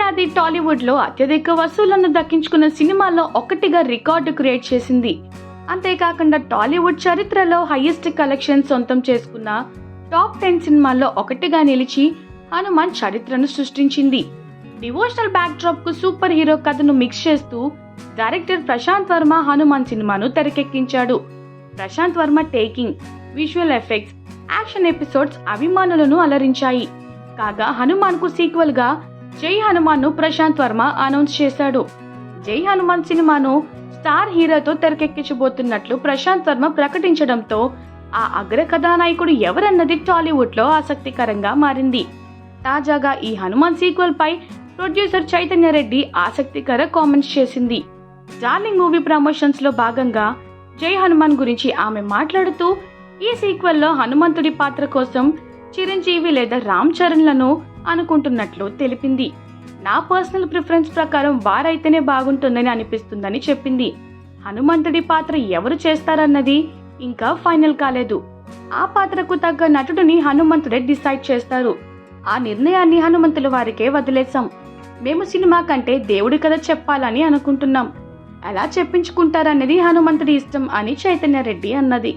ఏడాది టాలీవుడ్ లో అత్యధిక వసూళ్లను దక్కించుకున్న సినిమాల్లో ఒకటిగా రికార్డు క్రియేట్ చేసింది. అంతేకాకుండా టాలీవుడ్ చరిత్రలో హైయెస్ట్ కలెక్షన్ సొంతం చేసుకున్న టాప్ 10 సినిమాల్లో ఒకటిగా నిలిచి హనుమాన్ చరిత్రను సృష్టించింది. డివోషనల్ బ్యాక్ డ్రాప్ కు సూపర్ హీరో కథను మిక్స్ చేస్తూ డైరెక్టర్ ప్రశాంత్ వర్మ హనుమాన్ సినిమాను తెరకెక్కించాడు. Prashanth Varma taking, visual effects, action episodes అభిమానులను అలరించాయి. కాగా హనుమాన్ కు సీక్వెల్ గా జై హనుమాన్ ను ప్రశాంత్ వర్మ అనౌన్స్ చేశాడు. జై హనుమాన్ సినిమాను స్టార్ హీరోతో తెరకెక్కించబోతున్నట్లు ప్రశాంత్ వర్మ ప్రకటించడంతో ఆ అగ్ర కథానాయకుడు ఎవరన్నది టాలీవుడ్ లో ఆసక్తికరంగా మారింది. తాజాగా ఈ హనుమాన్ సీక్వెల్ పై ప్రొడ్యూసర్ చైతన్య రెడ్డి ఆసక్తికర కామెంట్స్ చేసింది. డార్లింగ్ మూవీ ప్రమోషన్స్ లో భాగంగా జై హనుమాన్ గురించి ఆమె మాట్లాడుతూ ఈ సీక్వెల్ లో హనుమంతుడి పాత్ర కోసం చిరంజీవి లేదా రామ్ చరణ్ లను అనుకుంటున్నట్లు తెలిపింది. నా పర్సనల్ ప్రిఫరెన్స్ ప్రకారం వారైతేనే బాగుంటుందని అనిపిస్తుందని చెప్పింది. హనుమంతుడి పాత్ర ఎవరు చేస్తారన్నది ఇంకా ఫైనల్ కాలేదు. ఆ పాత్రకు తగ్గ నటుడిని హనుమంతుడే డిసైడ్ చేస్తారు. ఆ నిర్ణయాన్ని హనుమంతుల వారికే వదిలేశాం. మేము సినిమా కంటే దేవుడి కథ చెప్పాలని అనుకుంటున్నాం. ఎలా చెప్పించుకుంటారనేది హనుమంతుడి ఇష్టం అని చైతన్య రెడ్డి అన్నది.